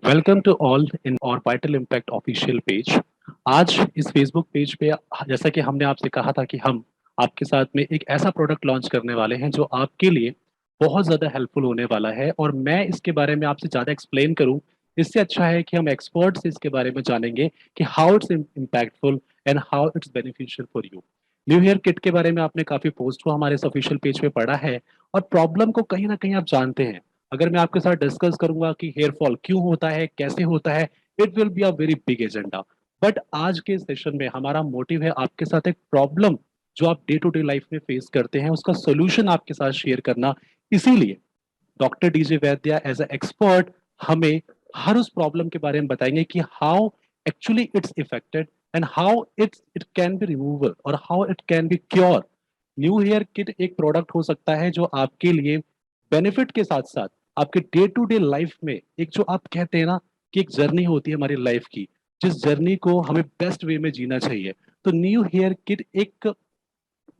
Welcome to all in और vital impact official page. आज इस फेसबुक पेज पे जैसा कि हमने आपसे कहा था कि हम आपके साथ में एक ऐसा प्रोडक्ट लॉन्च करने वाले हैं जो आपके लिए बहुत ज़्यादा हेल्पफुल होने वाला है और मैं इसके बारे में आपसे ज़्यादा एक्सप्लेन करूं। इससे अच्छा है कि हम एक्सपर्ट से इसके बारे में जानेंगे कि how it's impactful and how it's beneficial for you. New year kit के बारे में आपने काफ़ी पोस्ट को हमारे इस ऑफिशियल पेज पे पढ़ा है और प्रॉब्लम को कहीं ना कहीं आप जानते हैं। अगर मैं आपके साथ डिस्कस करूंगा कि हेयर फॉल क्यों होता है, कैसे होता है, it will be a very big agenda. But आज के सेशन में हमारा मोटिव है आपके साथ एक प्रॉब्लम जो आप डे टू डे लाइफ में फेस करते हैं उसका सोल्यूशन आपके साथ शेयर करना। इसीलिए doctor DJ Vaidya as a expert हमें हर उस प्रॉब्लम के बारे में बताएंगे कि how actually it's affected and how it can be removal और how it can be cure. New hair kit एक प्रोडक्ट हो सकता है जो आपके लिए बेनिफिट के साथ साथ आपके डे टू डे लाइफ में एक जो आप कहते हैं ना कि एक जर्नी होती है हमारी लाइफ की, जिस जर्नी को हमें बेस्ट वे में जीना चाहिए। तो न्यू हेयर किट एक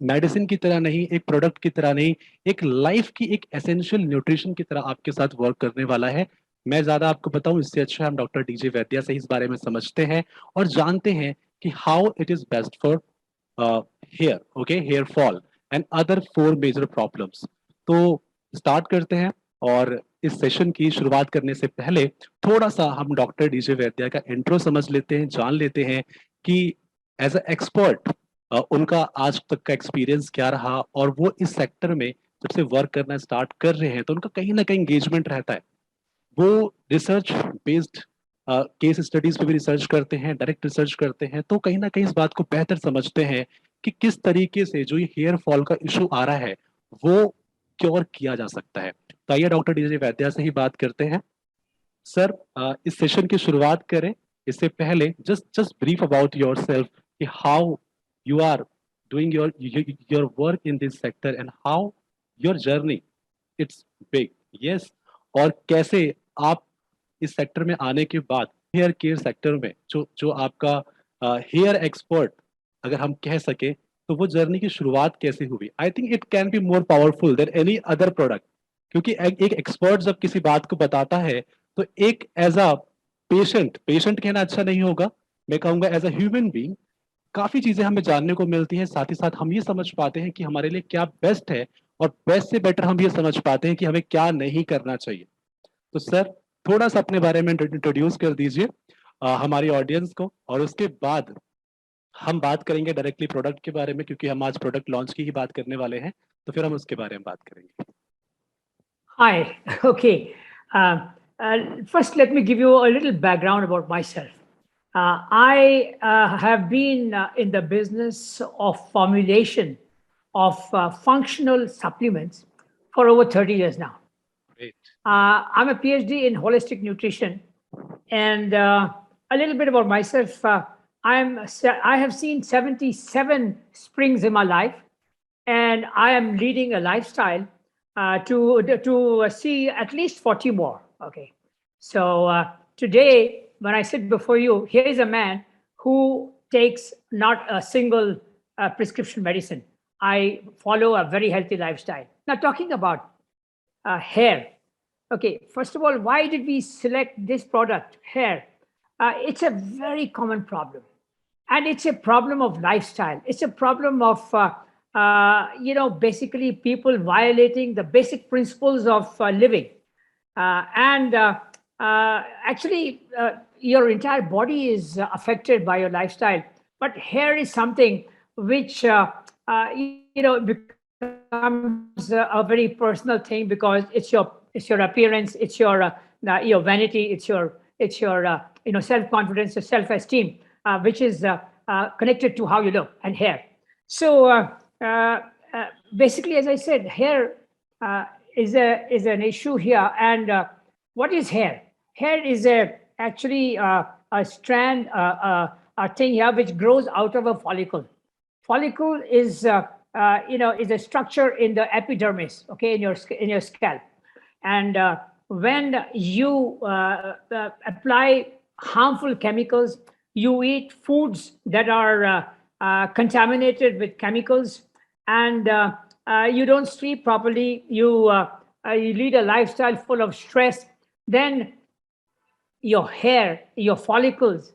मेडिसिन की तरह नहीं, एक प्रोडक्ट की तरह नहीं, एक लाइफ की एक एसेंशियल न्यूट्रिशन की तरह आपके साथ वर्क करने वाला है। मैं ज्यादा आपको बताऊं इससे अच्छा हम डॉक्टर डीजे वैद्या से इस बारे में समझते हैं और जानते हैं कि how it is best for hair, okay, hair fall and other four major problems. तो स्टार्ट करते हैं। और इस सेशन की शुरुआत करने से पहले थोड़ा सा हम डॉक्टर डीजे वैद्या का इंट्रो समझ लेते हैं, जान लेते हैं कि एज अ एक्सपर्ट उनका आज तक का एक्सपीरियंस क्या रहा और वो इस सेक्टर में जब से वर्क करना स्टार्ट कर रहे हैं तो उनका कहीं ना कहीं एंगेजमेंट रहता है। वो रिसर्च बेस्ड केस स्टडीज पे भी रिसर्च करते हैं, डायरेक्ट रिसर्च करते हैं, तो कहीं ना कहीं इस बात को बेहतर समझते हैं कि किस तरीके से जो ये हेयर फॉल का इशू आ रहा है वो क्योर किया जा सकता है। तो आइए डॉक्टर डीजे वैद्या से ही बात करते हैं। सर, इस सेशन की शुरुआत करें इससे पहले just just brief about yourself कि how you are doing your work in this sector and how your journey it's big. Yes. और कैसे आप इस सेक्टर में आने के बाद हेयर केयर सेक्टर में जो जो आपका हेयर एक्सपर्ट अगर हम कह सके तो वो जर्नी की शुरुआत कैसे हुई। I think it can be more powerful than any other product, क्योंकि एक एक्सपर्ट जब किसी बात को बताता है तो एक एज अ पेशेंट, पेशेंट कहना अच्छा नहीं होगा, मैं कहूंगा एज अ ह्यूमन बीइंग काफी चीजें हमें जानने को मिलती हैं। साथ ही साथ हम ये समझ पाते हैं कि हमारे लिए क्या बेस्ट है और बेस्ट से बेटर हम ये समझ पाते हैं कि हमें क्या नहीं करना चाहिए। तो सर, थोड़ा सा अपने बारे में इंट्रोड्यूस कर दीजिए हमारी ऑडियंस को और उसके बाद हम बात करेंगे डायरेक्टली प्रोडक्ट के बारे में, क्योंकि हम आज प्रोडक्ट लॉन्च की ही बात करने वाले हैं। तो फिर हम उसके बारे में बात करेंगे। Hi. Okay. Uh, First, let me give you a little background about myself. I have been in the business of formulation of functional supplements for over 30 years now. Great. I'm a PhD in holistic nutrition, and a little bit about myself. I have seen 77 springs in my life, and I am leading a lifestyle to see at least 40 more. Okay, so today when I sit before you, here is a man who takes not a single prescription medicine. I follow a very healthy lifestyle. Now, talking about hair. Okay, first of all, why did we select this product, hair? It's a very common problem, and it's a problem of lifestyle. It's a problem of basically people violating the basic principles of living. And Actually, your entire body is affected by your lifestyle. But hair is something which becomes a very personal thing because it's your appearance, it's your vanity, it's your self confidence, your self esteem, which is connected to how you look and hair. So basically, as I said, hair is an issue here. And what is hair? Hair is a strand, a thing here which grows out of a follicle. Follicle is a structure in the epidermis, okay, in your scalp. And when you apply harmful chemicals, you eat foods that are contaminated with chemicals, and you don't sleep properly, you lead a lifestyle full of stress, then your hair, your follicles,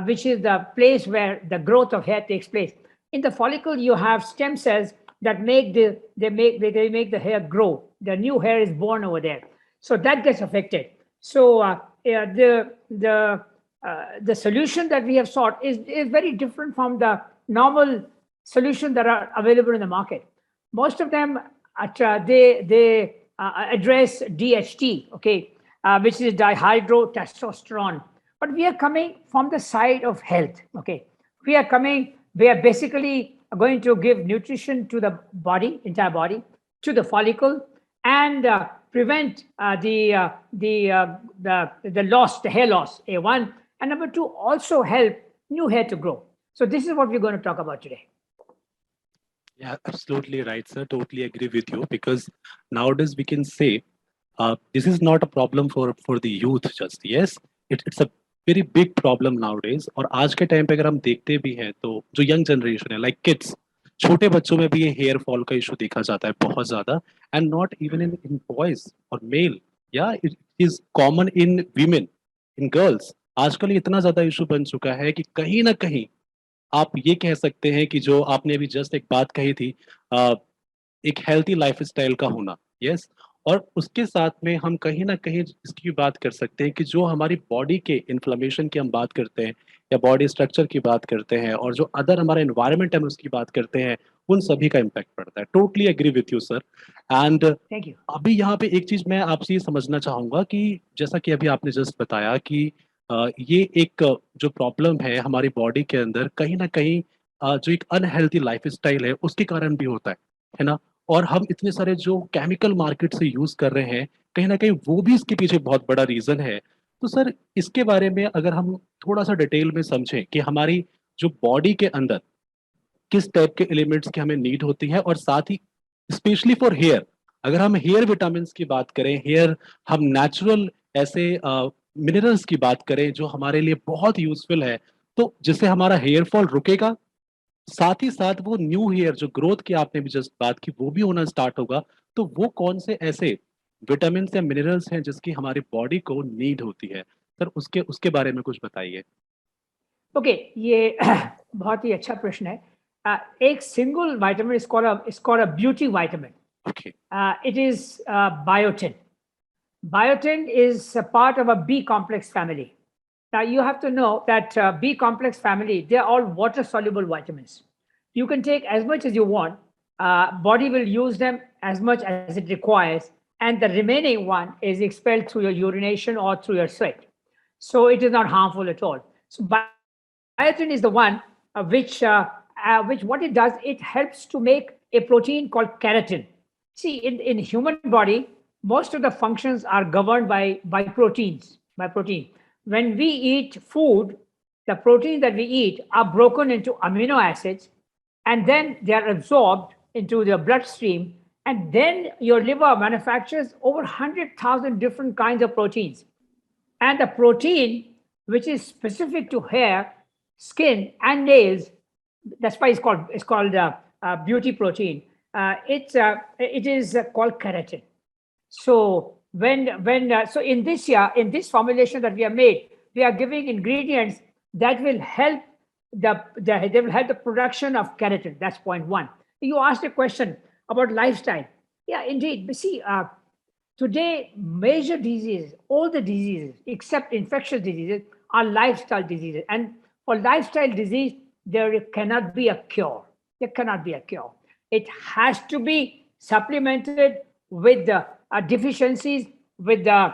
which is the place where the growth of hair takes place. In the follicle, you have stem cells that make the hair grow. The new hair is born over there, so that gets affected. So the solution that we have sought is very different from the normal solutions that are available in the market. Most of them they address DHT, okay, which is dihydrotestosterone. But we are coming from the side of health, okay. We are basically going to give nutrition to the body, entire body, to the follicle, and prevent the loss, the hair loss, A1, and number two, also help new hair to grow. So this is what we're going to talk about today. Yeah, absolutely right, sir. Totally agree with you because nowadays we can say this is not a problem for the youth just. Yes, it's a very big problem nowadays. और आज के time पे अगर हम देखते भी हैं तो जो यंग जनरेशन है लाइक किड्स छोटे बच्चों में भी ये हेयर फॉल का इशू देखा जाता है बहुत ज्यादा and not even in boys और मेल या it is common in women in girls आजकल ये इतना ज्यादा इशू बन चुका है कि कहीं ना कहीं आप ये कह सकते हैं कि जो आपने अभी जस्ट एक बात कही थी एक हेल्थी लाइफस्टाइल का होना यस और उसके साथ में हम कहीं ना कहीं इसकी बात कर सकते हैं कि जो हमारी बॉडी के इन्फ्लेमेशन की हम बात करते हैं या बॉडी स्ट्रक्चर की बात करते हैं और जो अदर हमारा एनवायरनमेंट है हम उसकी बात करते हैं उन सभी का इम्पैक्ट पड़ता है totally agree with you sir and thank you. अभी यहाँ पे एक चीज मैं आपसे ये समझना चाहूंगा कि जैसा कि अभी आपने जस्ट बताया कि ये एक जो प्रॉब्लम है हमारी बॉडी के अंदर कहीं ना कहीं जो एक अनहेल्थी लाइफस्टाइल है उसके कारण भी होता है ना और हम इतने सारे जो केमिकल मार्केट से यूज कर रहे हैं कहीं ना कहीं वो भी इसके पीछे बहुत बड़ा रीजन है तो सर इसके बारे में अगर हम थोड़ा सा डिटेल में समझें कि हमारी जो बॉडी के अंदर किस टाइप के एलिमेंट्स की हमें नीड होती है और साथ ही स्पेशली फॉर हेयर अगर हम हेयर विटामिन की बात करें हेयर हम नेचुरल ऐसे मिनरल्स की बात करें जो हमारे लिए बहुत यूजफुल है तो जिससे हमारा हेयर फॉल रुकेगा साथ ही साथ वो न्यू हेयर जो ग्रोथ की आपने भी जस्ट बात की वो भी होना स्टार्ट होगा तो वो कौन से ऐसे विटामिन या मिनरल्स हैं जिसकी हमारी बॉडी को नीड होती है सर उसके उसके बारे में कुछ बताइए ओके ये बहुत ही अच्छा प्रश्न है एक single vitamin is called a beauty vitamin okay it is biotin biotin is a part of a B complex family. Now you have to know that B complex family, they're all water soluble vitamins. You can take as much as you want. Body will use them as much as it requires. And the remaining one is expelled through your urination or through your sweat. So it is not harmful at all. So biotin is the one which what it does, it helps to make a protein called keratin. See, in human body, most of the functions are governed by proteins, by protein. When we eat food, the proteins that we eat are broken into amino acids, and then they are absorbed into the bloodstream, and then your liver manufactures over 100,000 different kinds of proteins. And the protein, which is specific to hair, skin, and nails, that's why it's called beauty protein. It is called keratin. So so in this formulation that we have made, we are giving ingredients that will help they will help the production of keratin. That's point one. You asked a question about lifestyle. Yeah, indeed. But see, today major diseases, all the diseases except infectious diseases, are lifestyle diseases. And for lifestyle disease, there cannot be a cure. There cannot be a cure. It has to be supplemented with the deficiencies, with the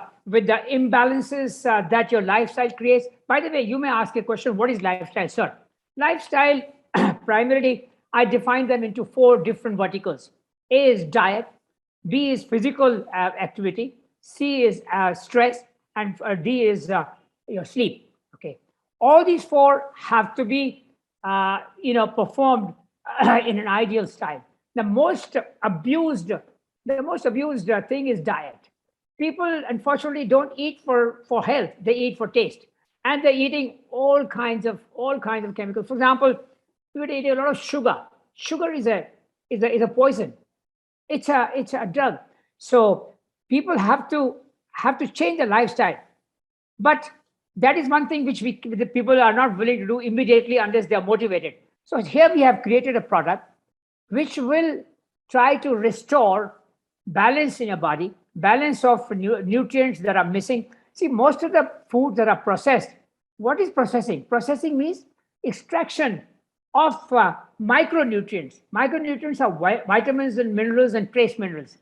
imbalances that your lifestyle creates. By the way, you may ask a question: what is lifestyle, sir? Lifestyle, primarily, I define them into 4 different verticals. A is diet, B is physical activity, C is stress, and D is your sleep. Okay, all these 4 have to be performed in an ideal style. The most abused thing is diet. People unfortunately don't eat for health; they eat for taste, and they're eating all kinds of chemicals. For example, you eat a lot of sugar. Sugar is a poison. It's a drug. So people have to change their lifestyle. But That is one thing which the people are not willing to do immediately unless they are motivated. So here we have created a product which will try to restore balance in your body, balance of nutrients that are missing. See, most of the foods that are processed, what is processing? Processing means extraction of micronutrients. Micronutrients are vitamins and minerals and trace minerals.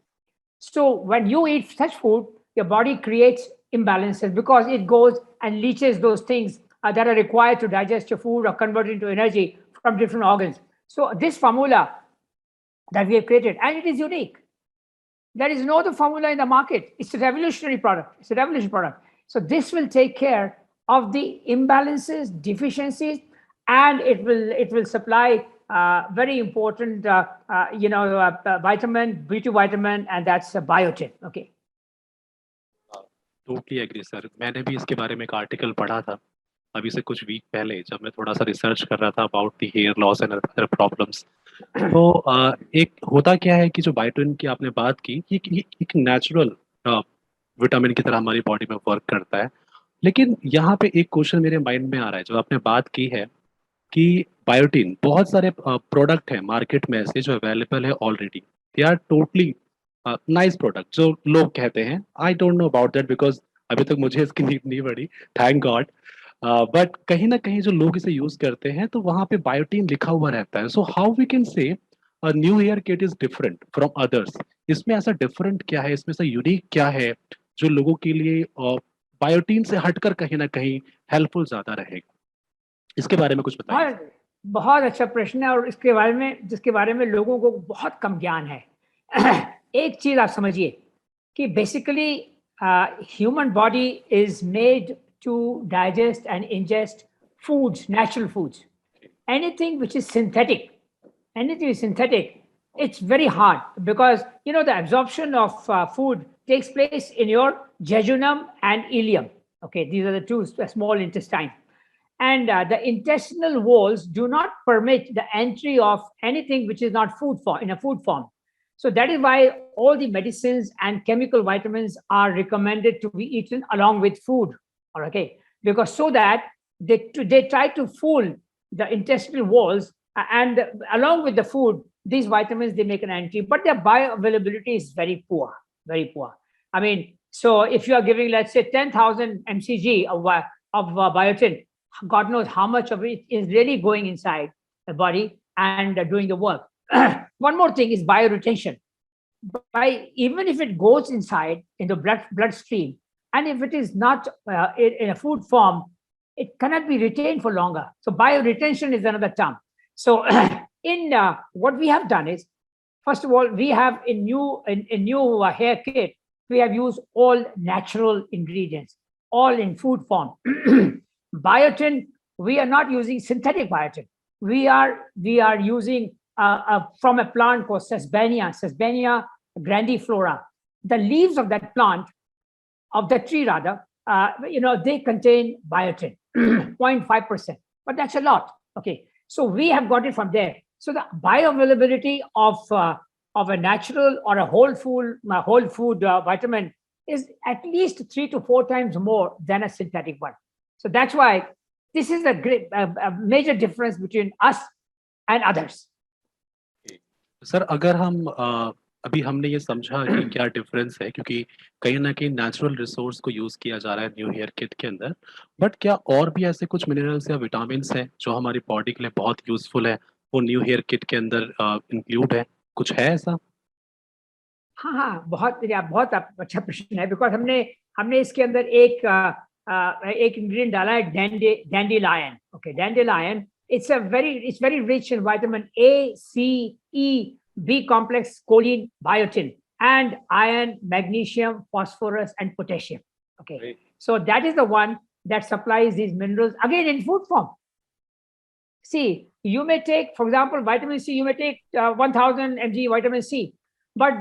So when you eat such food, your body creates imbalances because it goes and leaches those things that are required to digest your food or convert it into energy from different organs. So this formula that we have created, and it is unique. There is no other formula in the market. It's a revolutionary product. It's a revolutionary product. So this will take care of the imbalances, deficiencies, and it will supply very important vitamin, B2 vitamin, and that's biotin. Okay. Totally agree sir. मैंने भी इसके बारे में एक article पढ़ा था अभी से कुछ वीक पहले, जब मैं थोड़ा सा रिसर्च कर रहा था about the hair loss and other problems. तो एक होता क्या है कि जो बायोटिन की आपने बात की, ये एक नेचुरल विटामिन की तरह हमारी बॉडी में वर्क करता है। लेकिन यहाँ पे एक क्वेश्चन मेरे माइंड में आ रहा है, जो आपने बात की है कि बायोटिन, बहुत सारे प्रोडक्ट हैं मार्केट में ऐसे जो अवेलेबल है already, they are totally nice product जो लोग कहते हैं। I don't know about that because अभी तक मुझे इसकी नीड नहीं पड़ी, थैंक गॉड। बट कहीं ना कहीं जो लोग इसे यूज करते हैं तो वहां पे बायोटिन लिखा हुआ रहता है। So how we can say new hair kit is different from others? इसमें ऐसा डिफरेंट क्या है, इसमें ऐसा यूनिक क्या है जो लोगों के लिए बायोटिन से हटकर कहीं ना कहीं हेल्पफुल ज्यादा रहेगा? इसके बारे में कुछ बताइए। बहुत बहुत अच्छा प्रश्न है, और इसके बारे में जिसके बारे में लोगों को बहुत कम ज्ञान है। एक चीज आप समझिए कि basically human body is made to digest and ingest foods, natural foods. Anything which is synthetic, it's very hard because the absorption of food takes place in your jejunum and ileum. Okay, these are the two small intestine, and the intestinal walls do not permit the entry of anything which is not food form in a food form. So that is why all the medicines and chemical vitamins are recommended to be eaten along with food. Okay, because so that they try to fool the intestinal walls, and along with the food, these vitamins they make an entry, but their bioavailability is very poor, very poor. I mean, so if you are giving, let's say, 10,000 mcg of biotin, God knows how much of it is really going inside the body and doing the work. One more thing is bioretention. Even if it goes inside in the bloodstream, and if it is not in a food form, it cannot be retained for longer. So bioretention is another term. So in what we have done is, first of all, we have in new hair kit, we have used all natural ingredients, all in food form. Biotin, we are not using synthetic biotin. We are using from a plant called Sesbania grandiflora. The leaves of that plant, of the tree rather, they contain biotin, 0.5%, but that's a lot. Okay, so we have got it from there. So the bioavailability of a natural or a whole food vitamin is at least 3 to 4 times more than a synthetic one. So that's why this is a major difference between us and others. Sir, अगर हम अभी हमने ये समझा कि क्या difference है, क्योंकि कहीं ना कहीं नेचुरल रिसोर्स को यूज किया जा रहा है न्यू हेयर किट के अंदर, बट क्या और भी ऐसे कुछ मिनरल्स या विटामिन हैं जो हमारी बॉडी के लिए बहुत यूजफुल है, वो न्यू हेयर किट के अंदर इंक्लूड है? कुछ है ऐसा? हाँ, बहुत अच्छा प्रश्न है, बिकॉज हमने इसके अंदर एक इंग्रेडिएंट डाला है, dandelion. Okay, dandelion, it's very rich in vitamin A, C, E, B complex, choline, biotin, and iron, magnesium, phosphorus, and potassium. Okay, right. So that is the one that supplies these minerals again in food form. See, you may take, for example, vitamin C. You may take 1,000 mg vitamin C, but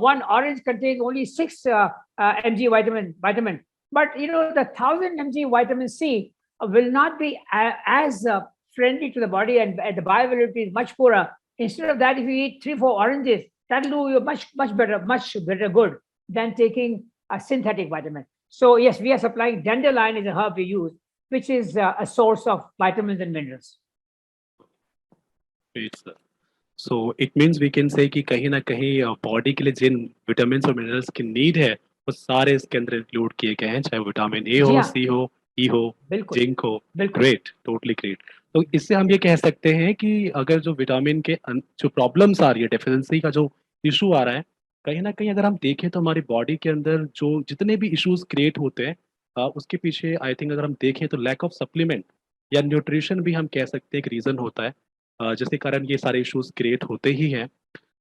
one orange contains only 6 mg vitamin. But the 1,000 mg vitamin C will not be as friendly to the body, and the bioavailability is much poorer. Instead of that, if you eat 3-4 oranges, that will do you much better good than taking a synthetic vitamin. So yes, we are supplying dandelion is a herb we use, which is a source of vitamins and minerals. Great, sir. So it means we can say कि कहीं ना कहीं body के लिए जिन vitamin और minerals की need है वो सारे इसके अंदर इंक्लूड किए गए हैं, चाहे विटामिन ए जी हो, हाँ, सी हो, ई हो, बिल्कुल जिंक हो। बिल्कुल। Great, totally great. तो इससे हम ये कह सकते हैं कि अगर जो विटामिन के जो प्रॉब्लम्स आ रही है, डेफिशिएंसी का जो इशू आ रहा है, कहीं ना कहीं अगर हम देखें तो हमारी बॉडी के अंदर जो जितने भी इश्यूज क्रिएट होते हैं, उसके पीछे आई थिंक अगर हम देखें तो लैक ऑफ सप्लीमेंट या न्यूट्रिशन भी हम कह सकते हैं एक रीज़न होता है, जिसके कारण ये सारे इश्यूज क्रिएट होते ही हैं।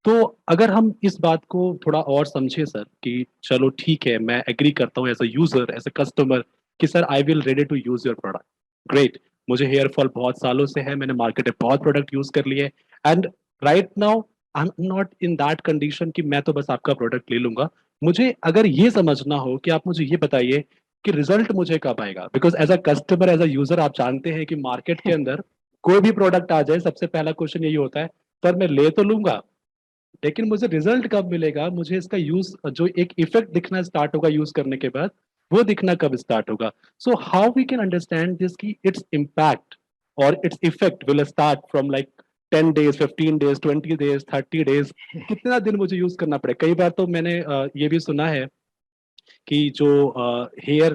तो अगर हम इस बात को थोड़ा और समझे सर कि चलो ठीक है, मैं एग्री करता हूँ as a user, as a customer, कि sir I will ready to use your product. Great, मुझे हेयर फॉल बहुत सालों से है, मैंने मार्केट में बहुत प्रोडक्ट यूज कर लिए, and right now I am not in that condition कि मैं तो बस आपका प्रोडक्ट ले लूंगा। मुझे अगर ये समझना हो कि आप मुझे ये बताइए कि रिजल्ट मुझे कब आएगा, because as a customer, as a user, आप जानते हैं कि मार्केट के अंदर कोई भी प्रोडक्ट आ जाए सबसे पहला क्वेश्चन यही होता है, सर मैं ले तो लूंगा लेकिन मुझे रिजल्ट कब मिलेगा, मुझे इसका यूज जो एक इफेक्ट दिखना स्टार्ट होगा यूज करने के बाद, वो दिखना कब स्टार्ट होगा। So how we can understand this कि इट्स इम्पैक्ट और its effect will start from like 10 days, 15 days, 20 days, 30 days, कितना दिन मुझे यूज करना पड़े। कई बार तो मैंने ये भी सुना है कि जो हेयर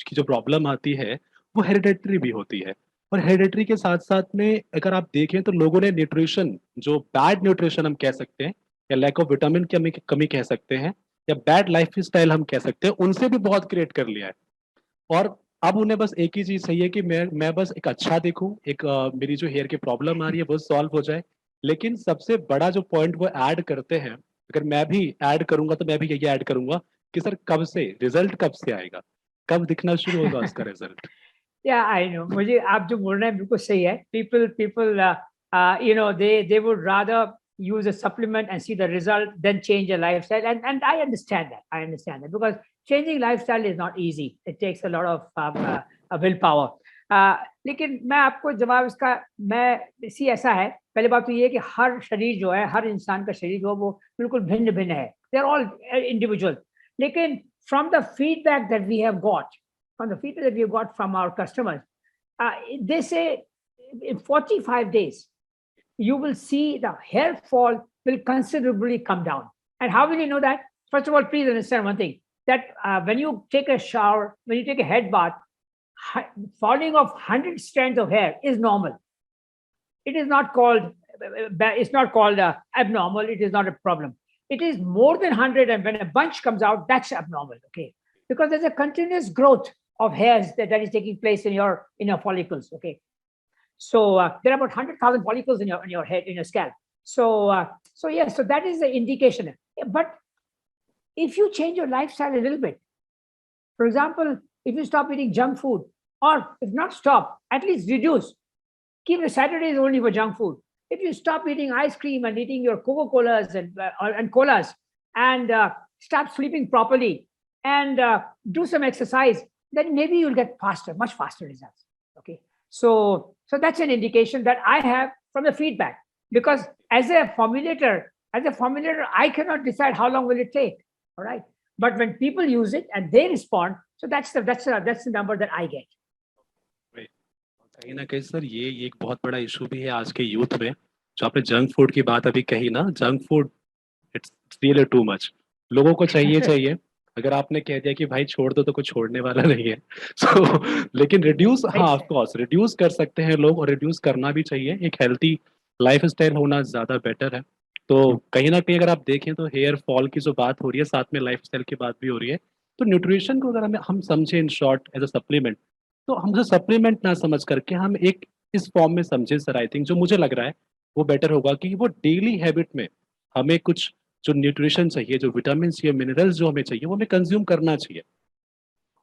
की जो प्रॉब्लम आती है वो हेरिडेटरी भी होती है, और हेरिडेटरी के साथ साथ में अगर आप देखें तो लोगों ने न्यूट्रिशन, जो बैड न्यूट्रिशन हम कह सकते हैं, या लैक ऑफ विटामिन की कमी कमी कह सकते हैं, या बैड लाइफ स्टाइल हम कह सकते हैं, उनसे भी बहुत क्रिएट कर लिया है। और अब उन्हें बस एक ही चीज चाहिए कि मैं बस एक अच्छा दिखूं, एक मेरी जो हेयर की प्रॉब्लम आ रही है वो सॉल्व हो जाए। लेकिन सबसे बड़ा जो पॉइंट वो ऐड करते हैं, अगर मैं भी ऐड करूंगा तो मैं भी यही ऐड करूंगा कि सर कब से रिजल्ट, कब से आएगा, कब दिखना शुरू होगा उसका रिजल्ट। या आई नो, मुझे आप जो बोल रहे हैं बिल्कुल सही है। People you know they would rather use a supplement and see the result then change your lifestyle, and I understand that. I understand that because changing lifestyle is not easy. It takes a lot of willpower. लेकिन मैं आपको जवाब इसका, मैं इसी ऐसा है। पहले बात तो ये है कि हर शरीर जो है, हर इंसान का शरीर जो है वो बिल्कुल भिन्न भिन्न है। They are all individual. लेकिन from the feedback that we have got, from the feedback that we got from our customers, they say in 45 days, you will see the hair fall will considerably come down. And how will you know that? First of all, please understand one thing, that when you take a shower, when you take a head bath, falling of 100 strands of hair is normal. It is not called, it's not called abnormal. It is not a problem. It is more than 100, and when a bunch comes out, that's abnormal, okay? Because there's a continuous growth of hairs that is taking place in your follicles, okay? So there are about 100,000 follicles in your head, in your scalp. So yes, so that is the indication. But if you change your lifestyle a little bit, for example, if you stop eating junk food, or if not stop, at least reduce, keep the Saturdays only for junk food. If you stop eating ice cream and eating your Coca-Colas and colas, and start sleeping properly, and do some exercise, then maybe you'll get much faster results. Okay, so that's an indication that I have from the feedback. Because as a formulator, I cannot decide how long will it take. All right, but when people use it and they respond, so that's the number that I get. कहीं ना कहीं sir ये एक बहुत बड़ा issue भी है आज के यूथ में। जो आपने जंक फूड की बात अभी कही ना, junk food, it's really too much. लोगों को चाहिए चाहिए, अगर आपने कह दिया कि भाई छोड़ दो तो कोई छोड़ने वाला नहीं है। लेकिन रिड्यूस, हाँ ऑफ कोर्स रिड्यूस कर सकते हैं लोग, और रिड्यूस करना भी चाहिए। एक हेल्थी लाइफ स्टाइल होना ज़्यादा बेटर है। तो कहीं ना कहीं अगर आप देखें तो हेयर फॉल की जो बात हो रही है, साथ में लाइफ स्टाइल की बात भी हो रही है। तो न्यूट्रिशन को अगर हम समझें in short as a supplement, तो हम जो सप्लीमेंट ना समझ करके हम एक इस फॉर्म में समझे सर, आई थिंक जो मुझे लग रहा है वो बेटर होगा कि वो डेली हैबिट में हमें कुछ जो न्यूट्रिशन चाहिए, जो विटामिन चाहिए, मिनरल्स जो हमें चाहिए, वो हमें कंज्यूम करना चाहिए।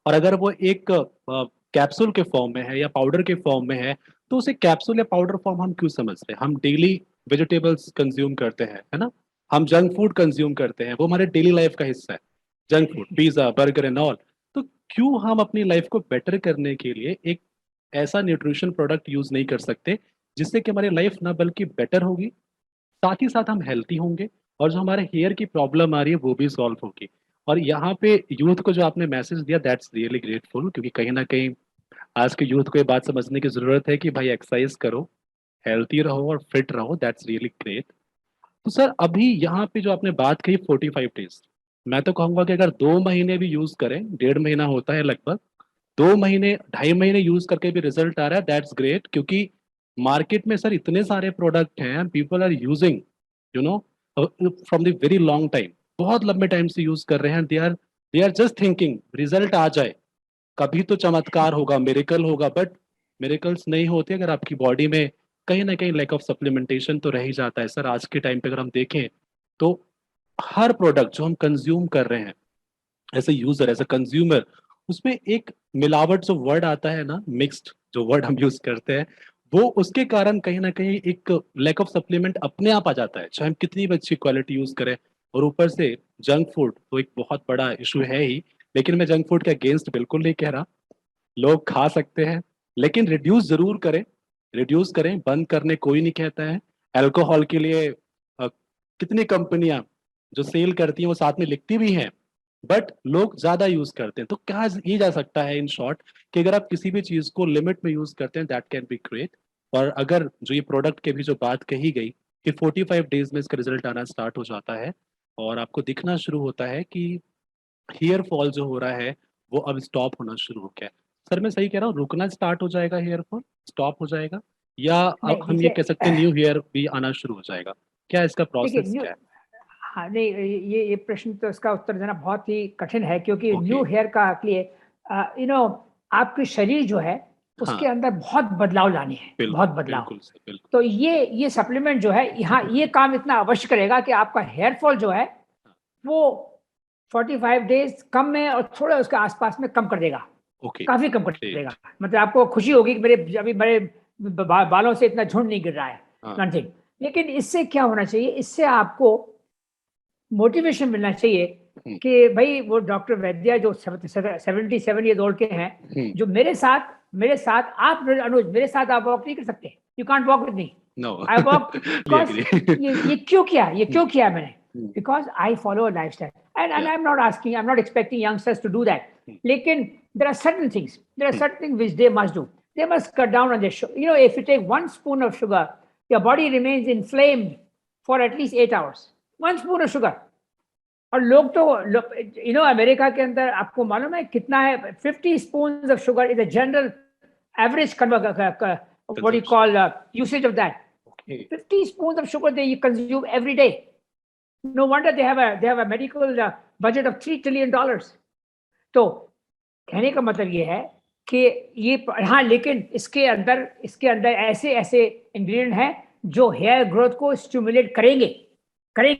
और अगर वो एक कैप्सूल के फॉर्म में है या पाउडर के फॉर्म में है, तो उसे कैप्सूल या पाउडर फॉर्म हम क्यों समझते हैं? हम डेली वेजिटेबल्स कंज्यूम करते हैं, है ना? हम जंक फूड कंज्यूम करते हैं, वो हमारे डेली लाइफ का हिस्सा है। Junk food, pizza, burger and all. तो क्यों हम अपनी लाइफ को बेटर करने के लिए एक ऐसा न्यूट्रिशन प्रोडक्ट यूज नहीं कर सकते जिससे कि हमारी लाइफ ना बल्कि बेटर होगी, साथ ही साथ हम हेल्थी होंगे, और जो हमारे हेयर की प्रॉब्लम आ रही है वो भी सॉल्व होगी। और यहाँ पे यूथ को जो आपने मैसेज दिया, दैट्स रियली ग्रेटफुल, क्योंकि कहीं ना कहीं आज के यूथ को ये बात समझने की जरूरत है कि भाई एक्सरसाइज करो, हेल्थी रहो और फिट रहो। That's really great. तो सर अभी यहाँ पे जो आपने बात कही 45 डेज, मैं तो कहूंगा कि अगर 2 महीने भी यूज करें, 1.5 महीना होता है लगभग, 2 महीने 2.5 महीने यूज करके भी रिजल्ट आ रहा है, दैट्स ग्रेट। क्योंकि मार्केट में सर इतने सारे प्रोडक्ट हैं, people are using, you know, from the very long time, बहुत लंबे टाइम से यूज कर रहे हैं। They are just thinking result आ जाए, कभी तो चमत्कार होगा, मेरेकल होगा, बट मेरेकल्स नहीं होते अगर आपकी बॉडी में कहीं ना कहीं लैक ऑफ सप्लीमेंटेशन तो रह ही जाता है। सर आज के टाइम पे अगर हम देखें तो हर प्रोडक्ट जो हम कंज्यूम कर रहे हैं as a user, as a consumer, उसमें एक मिलावट जो वर्ड आता है ना, मिक्स्ड जो वर्ड हम यूज करते हैं, वो उसके कारण कहीं ना कहीं एक लैक ऑफ सप्लीमेंट अपने आप आ जाता है, चाहे हम कितनी भी अच्छी क्वालिटी यूज करें। और ऊपर से जंक फूड तो एक बहुत बड़ा इशू है ही। लेकिन मैं जंक फूड के अगेंस्ट बिल्कुल नहीं कह रहा, लोग खा सकते हैं, लेकिन रिड्यूस जरूर करें। रिड्यूस करें, बंद करने कोई नहीं कहता है। अल्कोहल के लिए कितनी कंपनियां जो सेल करती हैं वो साथ में लिखती भी हैं, बट लोग ज्यादा यूज करते हैं। तो कहा ये जा सकता है इन शॉर्ट कि अगर आप किसी भी चीज को लिमिट में यूज करते हैं, दैट कैन बी ग्रेट। और अगर जो ये प्रोडक्ट के भी जो बात कही गई कि 45 डेज में इसका रिजल्ट आना स्टार्ट हो जाता है और आपको दिखना शुरू होता है कि हेयर फॉल जो हो रहा है वो अब स्टॉप होना शुरू हो गया है। सर मैं सही कह रहा हूँ, रुकना स्टार्ट हो जाएगा, हेयर फॉल स्टॉप हो जाएगा, या अब नहीं हम ये देखिए, कह सकते हैं न्यू हेयर भी आना शुरू हो जाएगा? क्या इसका देखिए प्रोसेस न्यू क्या है? हाँ नहीं, ये प्रश्न तो इसका उत्तर देना बहुत ही कठिन है, क्योंकि ओके। न्यू हेयर का लिए यू नो आपकी शरीर जो है हाँ, उसके अंदर बहुत बदलाव लाने हैं, बहुत बिल्कुल बदलाव। बिल्कुल सर, बिल्कुल। तो ये सप्लीमेंट जो है यहाँ ये काम इतना अवश्य करेगा कि आपका हेयर फॉल जो है वो 45 डेज कम में और थोड़ा उसके आसपास में कम कर देगा, ओके, काफी कम कर देगा। ग्रेट। मतलब आपको खुशी होगी कि मेरे बालों से इतना झुंड नहीं गिर रहा है, हाँ। नथिंग। लेकिन इससे क्या होना चाहिए, इससे आपको मोटिवेशन मिलना चाहिए हम्म, कि भाई वो डॉक्टर वैद्य जो 77 ईयर ओल्ड के हैं, हम्म। जो मेरे साथ आप अनुज मेरे साथ आप वॉक नहीं कर सकते, you can't walk with me. No. I walk ली बिकॉज एग्री। ये क्यों किया मैंने, hmm, because I follow a lifestyle and yeah, I am not expecting youngsters to do that. Hmm, लेकिन there are hmm, certain things which they must do. They must cut down on their sugar. If you take 1 spoon of sugar, your body remains inflamed for at least 8 hours. 1 spoon of sugar। और लोग तो America के अंदर आपको मालूम है कितना है, 50 spoons of sugar is a general average what do you consumption. call usage of that। Okay. 50 spoons of sugar they consume every day। No wonder they have a medical budget of $3 trillion। तो कहने का मतलब ये है कि हाँ, लेकिन इसके अंदर ऐसे ऐसे इंग्रेडिएंट हैं जो हेयर ग्रोथ को स्टिमुलेट करेंगे, नए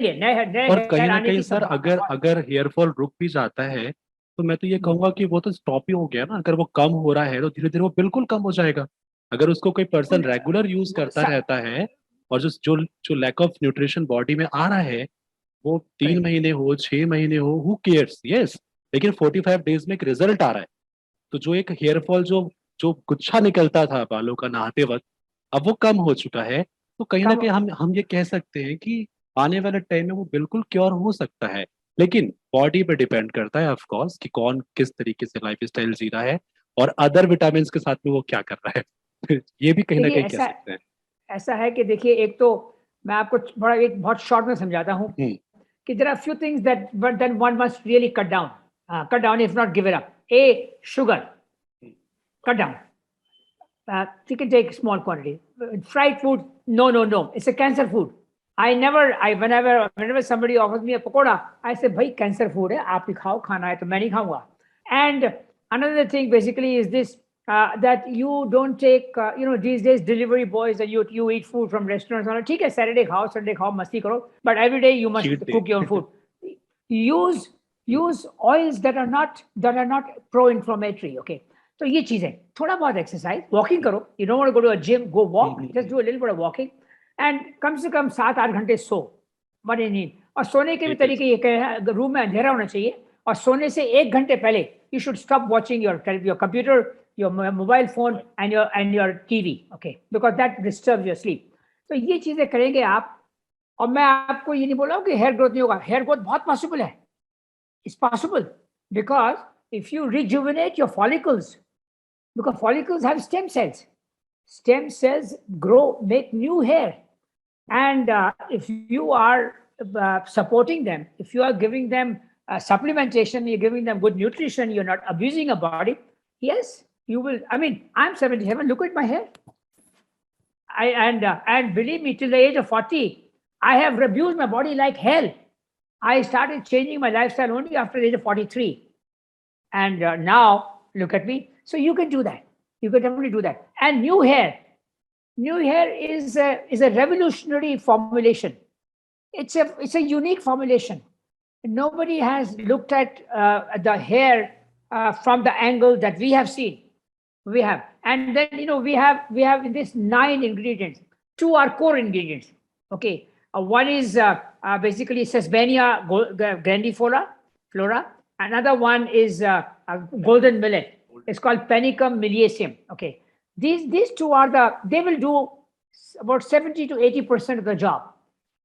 नए और कहीं हेयर ना आने कहीं की सर संभावना अगर बहुत है। अगर हेयर फॉल रुक भी जाता है तो मैं तो ये हम्म, कहूंगा कि वो तो स्टॉप ही हो गया ना। अगर वो कम हो रहा है तो धीरे धीरे वो बिल्कुल कम हो जाएगा। अगर उसको कोई पर्सन उन- रेगुलर यूज वो करता रहता है, और जो जो जो लैक ऑफ न्यूट्रिशन बॉडी में आ रहा है, वो तीन करेक्ट। महीने हो 6 महीने हो, हु केयर्स, यस। लेकिन 45 डेज में एक रिजल्ट आ रहा है। तो जो एक हेयर फॉल जो जो गुच्छा निकलता था बालों का नहाते वक्त, अब वो कम हो चुका है। तो कहीं ना कम कहीं हम ये कह सकते हैं कि आने वाले टाइम में वो बिल्कुल क्योर हो सकता है। लेकिन बॉडी पे डिपेंड करता है ऑफ कोर्स कि कौन किस तरीके से लाइफ स्टाइल जी रहा है और अदर विटामिन के साथ में वो क्या कर रहा है। ये भी कहीं ना देखिए कहीं कह ऐसा सकते हैं। ऐसा है कि देखिए, एक तो मैं आपको एक बहुत शॉर्ट में समझाता हूँ हम्म, कि there are few things that but then one must really cut down if not give it up. A, sugar, cut down. You can take small quantity. Fried food, no, no, no. It's a cancer food. Whenever somebody offers me a pakoda, I say, "Bhai, cancer food है, आप ही खाओ, खाना है तो मैं नहीं खाऊंगा." And another thing basically is this, that you don't take, these days delivery boys and you eat food from restaurants. ठीक है, Saturday खाओ, Sunday खाओ, मस्ती करो, but every day you must cheat day. cook your own food. Use use oils that are not pro-inflammatory. Okay, तो ये चीज है। थोड़ा बहुत एक्सरसाइज, वॉकिंग करो। You don't want to go to a gym, go walk, just do a little bit of walking. And कम से कम 7-8 घंटे सो, वन इन नींद। और सोने के भी बिल्कुल। तरीके ये कहे हैं, रूम में अंधेरा होना चाहिए और सोने से 1 घंटे पहले you should stop watching your computer, your mobile phone and your TV. Okay, because that disturb your sleep. तो ये चीजें करेंगे आप। और मैं आपको ये नहीं बोल रहा हूँ कि हेयर ग्रोथ नहीं होगा, हेयर ग्रोथ बहुत पॉसिबल है। It's possible because if you rejuvenate your follicles, because follicles have stem cells grow, make new hair. And if you are supporting them, if you are giving them supplementation, you're giving them good nutrition, you're not abusing a body, yes, you will. I mean, I'm 77, look at my hair. And believe me, till the age of 40, I have abused my body like hell. I started changing my lifestyle only after the age of 43. And now, look at me. So you can do that. You can definitely do that. And new hair. New hair is a revolutionary formulation. It's a unique formulation. Nobody has looked at the hair from the angle that we have seen. We have, and then we have in this 9 ingredients. 2 are core ingredients. Okay, one is basically Sesbania grandiflora, flora. Another one is golden millet. It's called Panicum miliacum. Okay, these 2 are they will do about 70 to 80% of the job.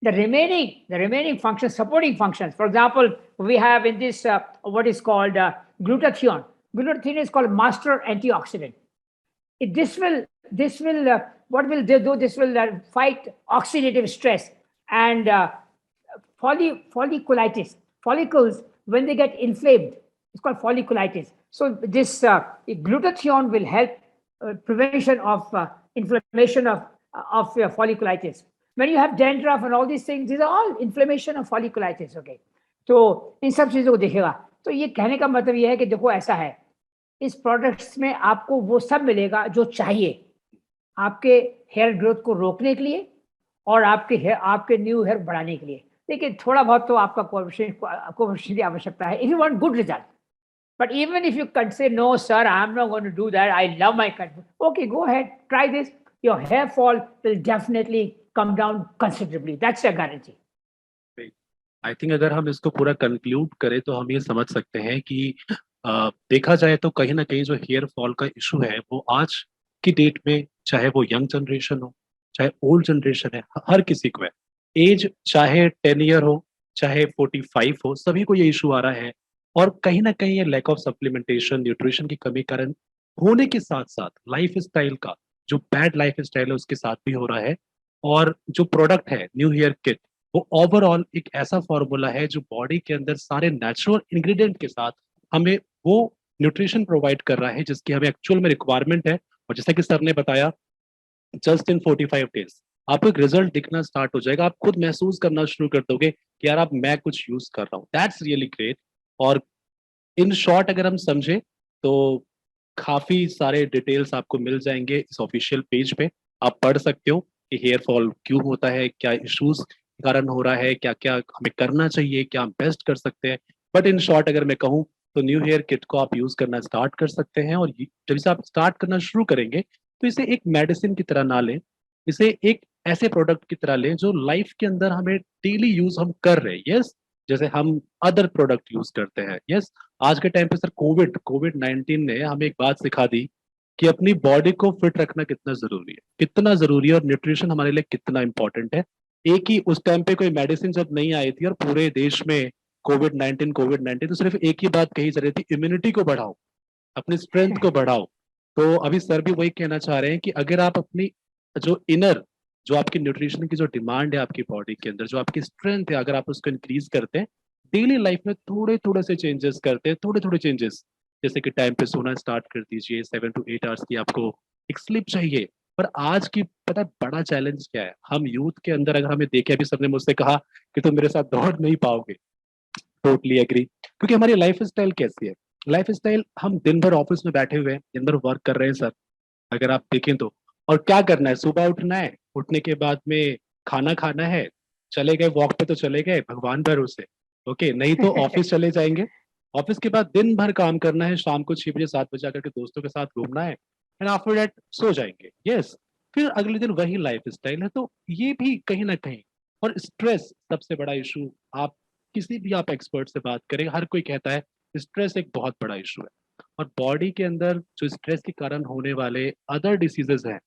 The remaining functions, supporting functions. For example, we have in this what is called glutathione. Glutathione is called master antioxidant. This will what will they do? This will fight oxidative stress and folliculitis. Follicles, when they get inflamed, it's called folliculitis. So this glutathione will help prevention of inflammation of folliculitis. When you have dandruff and all these things, these are all inflammation of folliculitis. Okay, तो इन सब चीजों को देखेगा. तो ये कहने का मतलब ये है कि देखो ऐसा है, इस प्रोडक्ट्स में आपको वो सब मिलेगा जो चाहिए आपके हेयर ग्रोथ को रोकने के लिए और आपके न्यू हेयर बढ़ाने के लिए. लेकिन थोड़ा बहुत तो आपका कोएफिशिएंट की आवश्यकता है if you want good result. But even if you can say, no, sir, I'm not going to do that. I love my country. Okay, go ahead. Try this. Your hair fall will definitely come down considerably. That's a guarantee. I think अगर हम इसको पूरा conclude करें तो हम ये समझ सकते हैं कि देखा जाए तो कहीं ना कहीं जो हेयर फॉल का इशू है वो आज की डेट में, चाहे वो यंग जनरेशन हो चाहे ओल्ड जनरेशन है, हर किसी को है. एज चाहे 10 ईयर हो चाहे 45 हो, सभी को ये इशू आ रहा है. और कहीं ना कहीं ये लैक ऑफ सप्लीमेंटेशन, न्यूट्रिशन की कमी कारण होने के साथ साथ लाइफ स्टाइल का जो बैड लाइफ स्टाइल है उसके साथ भी हो रहा है. और जो प्रोडक्ट है न्यू हेयर किट, वो ओवरऑल एक ऐसा फॉर्मूला है जो बॉडी के अंदर सारे नेचुरल इंग्रेडिएंट के साथ हमें वो न्यूट्रिशन प्रोवाइड कर रहा है जिसकी हमें एक्चुअल में रिक्वायरमेंट है. और जैसा कि सर ने बताया, जस्ट इन 45 डेज आपको एक रिजल्ट दिखना स्टार्ट हो जाएगा. आप खुद महसूस करना शुरू कर दोगे कि यार अब मैं कुछ यूज कर रहा हूँ. That's really great. और इन शॉर्ट अगर हम समझे तो काफी सारे डिटेल्स आपको मिल जाएंगे इस ऑफिशियल पेज पे. आप पढ़ सकते हो कि हेयर फॉल क्यों होता है, क्या इश्यूज कारण हो रहा है, क्या क्या हमें करना चाहिए, क्या हम बेस्ट कर सकते हैं. बट इन शॉर्ट अगर मैं कहूँ तो न्यू हेयर किट को आप यूज करना स्टार्ट कर सकते हैं. और जब इसे आप स्टार्ट करना शुरू करेंगे तो इसे एक मेडिसिन की तरह ना लें, इसे एक ऐसे प्रोडक्ट की तरह लें जो लाइफ के अंदर हमें डेली यूज हम कर रहे हैं. यस, जैसे हम अदर प्रोडक्ट यूज करते हैं. यस, आज के टाइम पे सर कोविड-19 ने हमें एक बात सिखा दी कि अपनी बॉडी को फिट रखना कितना जरूरी है और न्यूट्रिशन हमारे लिए कितना इंपॉर्टेंट है. एक ही उस टाइम पे कोई मेडिसिन जब नहीं आई थी और पूरे देश में कोविड-19 तो सिर्फ एक ही बात कही जा रही थी, इम्यूनिटी को बढ़ाओ, अपनी स्ट्रेंथ को बढ़ाओ. तो अभी सर भी वही कहना चाह रहे हैं कि अगर आप अपनी जो इनर, जो आपकी न्यूट्रिशन की जो डिमांड है आपकी बॉडी के अंदर, जो आपकी स्ट्रेंथ है, अगर आप उसको इंक्रीज करते हैं, डेली लाइफ में थोड़े थोड़े से चेंजेस करते हैं, थोड़े थोड़े चेंजेस, जैसे कि टाइम पे सोना स्टार्ट कर दीजिए, 7 to 8 आवर्स की आपको एक स्लिप चाहिए. पर आज की पता है बड़ा चैलेंज क्या है, हम यूथ के अंदर अगर हमें देखे, अभी सर ने मुझसे कहा कि तुम मेरे साथ दौड़ नहीं पाओगे, टोटली एग्री. क्योंकि हमारी लाइफ स्टाइल कैसी है, लाइफ स्टाइल हम दिन भर ऑफिस में बैठे हुए हैं, दिन भर वर्क कर रहे हैं सर, अगर आप देखें तो. और क्या करना है, सुबह उठना है, उठने के बाद में खाना खाना है, चले गए वॉक पे तो चले गए, भगवान भरोसे. ओके, नहीं तो ऑफिस चले जाएंगे, ऑफिस के बाद दिन भर काम करना है, शाम को 6 बजे 7 बजे आकर के दोस्तों के साथ घूमना है, एंड आफ्टर दैट सो जाएंगे. यस, फिर अगले दिन वही लाइफ स्टाइल है. तो ये भी कहीं ना कहीं. और स्ट्रेस सबसे बड़ा इशू, आप किसी भी आप एक्सपर्ट से बात करें, हर कोई कहता है स्ट्रेस एक बहुत बड़ा इशू है. और बॉडी के अंदर जो स्ट्रेस के कारण होने वाले अदर डिसीजेज हैं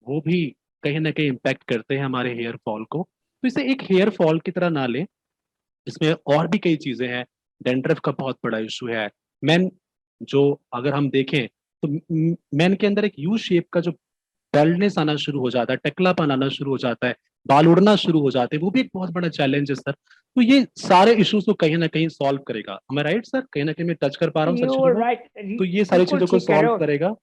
वो भी कहीं ना कहीं इम्पैक्ट करते हैं हमारे हेयर फॉल को. तो इसे एक हेयर फॉल की तरह ना लें, इसमें और भी कई चीजें हैं. डेंड्रफ का बहुत बड़ा इशू है। मेन जो अगर हम देखें तो मेन के अंदर एक यू शेप का जो बल्डनेस आना शुरू हो जाता है, टकलापन आना शुरू हो जाता है, बाल उड़ना शुरू हो जाते हैं, वो भी एक बहुत बड़ा चैलेंज है सर। तो ये सारे इश्यूज को कहीं ना कहीं सॉल्व करेगा। मैं राइट सर? कहीं ना कहीं मैं टच कर पा रहा हूँ सर यू चीजों को? राइट, तो ये सारी बिल्कुल चीजों को ठीक कह रहे सॉल्व हो। करेगा।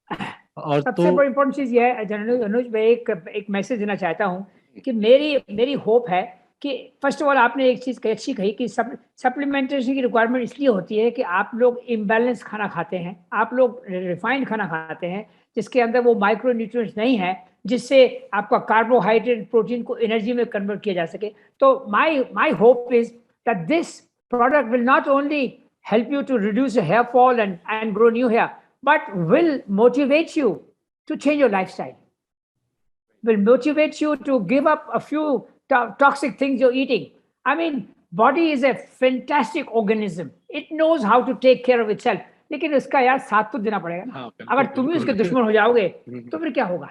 और सबसे तो बड़ी इंपॉर्टेंट चीज ये है जनरल अनुज, मैं एक मैसेज देना चाहता हूँ कि मेरी मेरी होप है कि फर्स्ट ऑफ ऑल आपने एक चीज अच्छी कही कि सप्लीमेंटेशन की रिक्वायरमेंट इसलिए होती है कि आप लोग इम्बैलेंस खाना खाते हैं, आप लोग रिफाइंड खाना खाते हैं जिसके अंदर वो माइक्रो न्यूट्रिएंट्स नहीं है जिससे आपका कार्बोहाइड्रेट प्रोटीन को एनर्जी में कन्वर्ट किया जा सके। तो my hope is that this product will not only help you to reduce your hair fall and grow new hair, but will motivate you to change your lifestyle, will motivate you to give up a few toxic things you're eating. I mean, body is a fantastic organism. It knows how to take care of itself. लेकिन उसका यार साथ तो देना पड़ेगा ना। हाँ बिल्कुल अगर तुम ही उसके बिल्कुल। दुश्मन हो जाओगे तो फिर क्या होगा?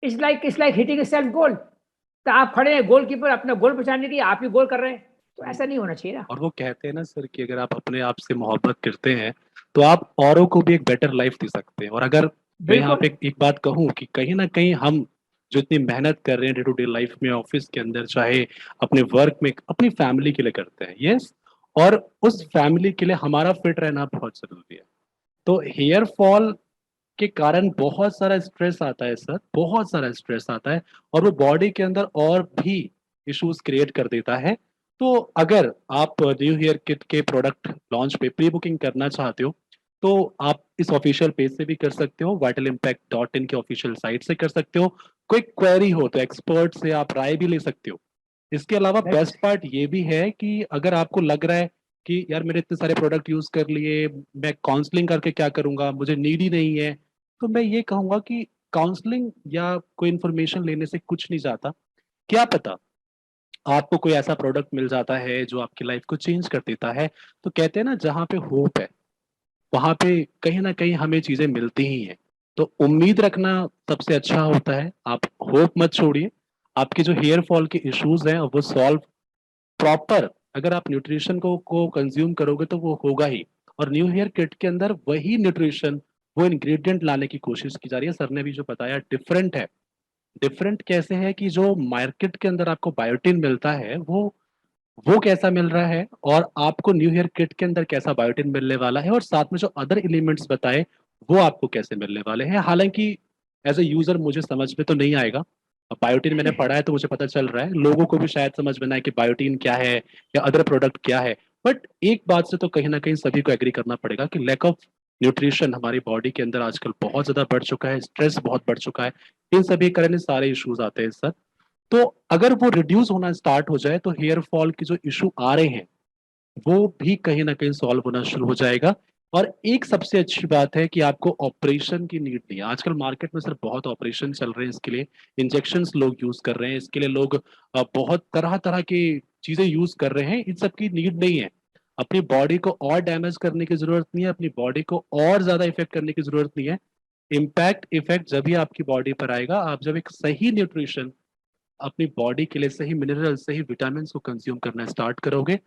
It's like hitting a self goal. तो आप खड़े हैं गोलकीपर, अपना गोल बचाने के लिए आप ही गोल कर रहे हैं, तो ऐसा नहीं होना चाहिए ना। और वो कहते हैं ना सर कि अगर आप अपने आप से मोहब्बत करते हैं तो आप औरों को भी एक बेटर लाइफ दे सकते हैं। और अगर मैं यहाँ बिल्कुल। पे एक बात कहूँ कि कहीं ना कहीं हम जो इतनी मेहनत कर रहे हैं डे टू डे लाइफ में, ऑफिस के अंदर, चाहे अपने वर्क में, अपनी फैमिली के लिए करते हैं, यस, और उस फैमिली के लिए हमारा फिट रहना बहुत जरूरी है। तो हेयर फॉल के कारण बहुत सारा स्ट्रेस आता है सर, बहुत सारा स्ट्रेस आता है, और वो बॉडी के अंदर और भी इश्यूज क्रिएट कर देता है। तो अगर आप न्यू हेयर किट के प्रोडक्ट लॉन्च पे प्री बुकिंग करना चाहते हो तो आप इस ऑफिशियल पेज से भी कर सकते हो, vitalimpact.in के ऑफिशियल साइट से कर सकते हो। कोई क्वेरी हो तो एक्सपर्ट से आप राय भी ले सकते हो। इसके अलावा बेस्ट पार्ट ये भी है कि अगर आपको लग रहा है कि यार मेरे इतने सारे प्रोडक्ट यूज कर लिए, मैं काउंसलिंग करके क्या करूंगा, मुझे नीड ही नहीं है, तो मैं ये कहूंगा कि काउंसलिंग या कोई इन्फॉर्मेशन लेने से कुछ नहीं जाता। क्या पता आपको कोई ऐसा प्रोडक्ट मिल जाता है जो आपकी लाइफ को चेंज कर देता है। तो कहते हैं ना, जहाँ पे होप है वहां पे कहीं ना कहीं हमें चीजें मिलती ही हैं। तो उम्मीद रखना सबसे अच्छा होता है। आप होप मत छोड़िए। आपके जो हेयर फॉल के इश्यूज हैं वो सॉल्व प्रॉपर, अगर आप न्यूट्रिशन को कंज्यूम करोगे तो वो होगा ही। और न्यू हेयर किट के अंदर वही न्यूट्रिशन, वो इंग्रेडिएंट लाने की कोशिश की जा रही है। सर ने भी जो बताया डिफरेंट है। डिफरेंट कैसे है कि जो मार्केट के अंदर आपको बायोटिन मिलता है वो कैसा मिल रहा है, और आपको न्यू हेयर किट के अंदर कैसा बायोटिन मिलने वाला है, और साथ में जो अदर एलिमेंट्स बताए वो आपको कैसे मिलने वाले हैं। हालांकि एज ए यूजर मुझे समझ में तो नहीं आएगा। अब बायोटिन मैंने पढ़ा है तो मुझे पता चल रहा है, लोगों को भी शायद समझ में ना आए कि बायोटिन क्या है या अदर प्रोडक्ट क्या है। बट एक बात से तो कहीं ना कहीं सभी को एग्री करना पड़ेगा कि लैक ऑफ न्यूट्रिशन हमारी बॉडी के अंदर आजकल बहुत ज्यादा बढ़ चुका है, स्ट्रेस बहुत बढ़ चुका है। इन सभी कारण सारे इश्यूज आते हैं सर। तो अगर वो रिड्यूस होना स्टार्ट हो जाए तो हेयर फॉल के जो इशू आ रहे हैं वो भी कहीं ना कहीं सॉल्व होना शुरू हो जाएगा। और एक सबसे अच्छी बात है कि आपको ऑपरेशन की नीड नहीं है। आजकल मार्केट में सर बहुत ऑपरेशन चल रहे हैं इसके लिए, इंजेक्शंस लोग यूज कर रहे हैं इसके लिए, लोग बहुत तरह तरह की चीजें यूज कर रहे हैं। इन सब की नीड नहीं है। अपनी बॉडी को और डैमेज करने की जरूरत नहीं है, अपनी बॉडी को और ज्यादा इफेक्ट करने की जरूरत नहीं है। इम्पैक्ट इफेक्ट जब भी आपकी बॉडी पर आएगा, आप जब एक सही न्यूट्रिशन अपनी बॉडी के लिए, सही मिनरल, सही विटामिन को कंज्यूम करना स्टार्ट करोगे।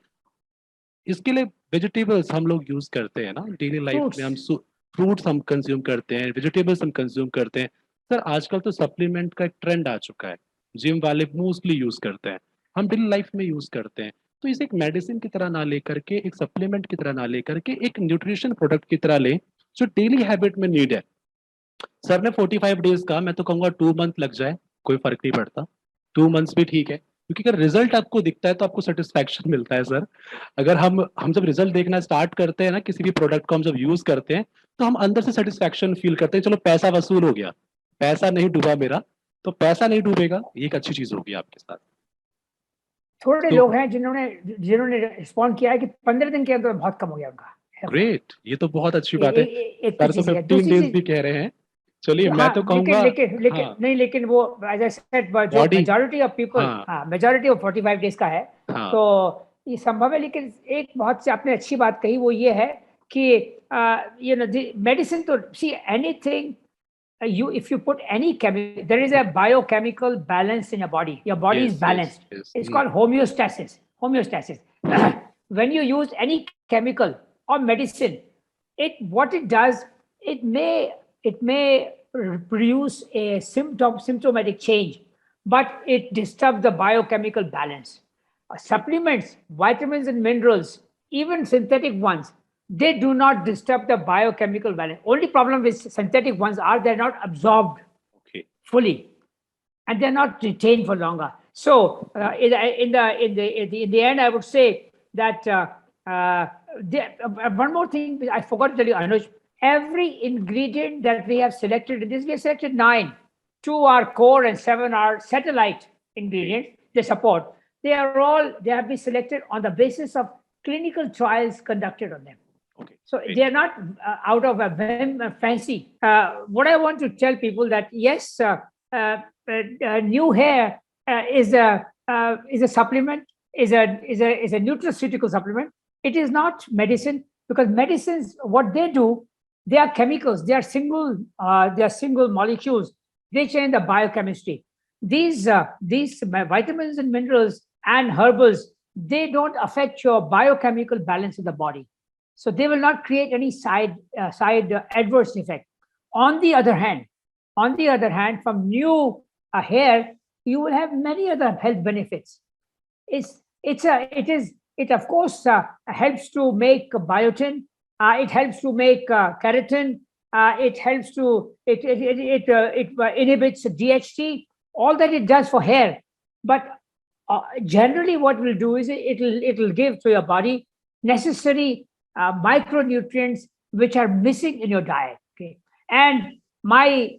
इसके लिए वेजिटेबल्स हम लोग यूज करते हैं ना डेली लाइफ में, फ्रूट्स। हम फ्रूट्स हम कंज्यूम करते हैं, वेजिटेबल्स हम कंज्यूम करते हैं। सर आजकल तो सप्लीमेंट का एक ट्रेंड आ चुका है, जिम वाले मोस्टली यूज करते हैं, हम डेली लाइफ में यूज करते हैं। तो इसे एक मेडिसिन की तरह ना लेकर के, एक सप्लीमेंट की तरह ना लेकर के, एक न्यूट्रिशन प्रोडक्ट की तरह ले जो डेली हैबिट में नीड है। सर ने 45 डेज का, मैं तो कहूंगा 2 मंथ लग जाए, कोई फर्क नहीं पड़ता। 2 मंथ्स भी ठीक है, क्योंकि अगर रिजल्ट आपको दिखता है तो आपको सेटिस्फैक्शन मिलता है सर। अगर हम जब रिजल्ट देखना स्टार्ट करते हैं ना, किसी भी प्रोडक्ट को हम जब यूज करते हैं तो हम अंदर से सेटिस्फैक्शन फील करते हैं, चलो पैसा वसूल हो गया, पैसा नहीं डूबा मेरा। तो पैसा नहीं डूबेगा, ये एक अच्छी चीज होगी आपके साथ। थोड़े तो लोग हैं जिन्होंने जिन्होंने रिस्पॉन्ड किया है कि 15 दिन के अंदर बहुत कम हो गया उनका hair fall। ग्रेट, ये तो बहुत अच्छी ए, बात ए, है। ए, एक तो सर तो चीज है, 15 डेज भी कह रहे हैं। चलिए मैं तो हाँ, लेकिन कहूंगा। लेकिन लेकिन हाँ, नहीं, लेकिन वो एज आई सेड जो बॉडी। मेजॉरिटी ऑफ पीपल, हाँ हाँ मेजॉरिटी ऑफ 45 डेज का है। हाँ। तो ये संभव है, लेकिन एक बहुत से आपने अच्छी बात कही वो ये है कि ये मेडिसिन तो see anything, you if you put any chemical, there is a biochemical balance in your body is yes yes balanced. Yes. It's called homeostasis. when you use any chemical or medicine, what it does, it may produce a symptomatic change, but it disturbs the biochemical balance. Supplements, vitamins and minerals, even synthetic ones, they do not disturb the biochemical balance. Only problem with synthetic ones are they're not absorbed fully, and they're not retained for longer. So in the end, I would say that one more thing I forgot to tell you, Anuj. Every ingredient that we have selected in this, we have selected 9. 2 are core and 7 are satellite ingredients they support. They have been selected on the basis of clinical trials conducted on them. So they are not out of a fancy. What I want to tell people that yes, new hair is a supplement, is a nutraceutical supplement. It is not medicine, because medicines, what they do, they are chemicals. They are single molecules. They change the biochemistry. These vitamins and minerals and herbals, they don't affect your biochemical balance in the body. So they will not create any side adverse effect. On the other hand, from new hair, you will have many other health benefits. It of course helps to make biotin. It helps to make keratin. It helps to it inhibits DHT. All that it does for hair, but generally, what it will do is it'll give to your body necessary micronutrients which are missing in your diet. Okay, and my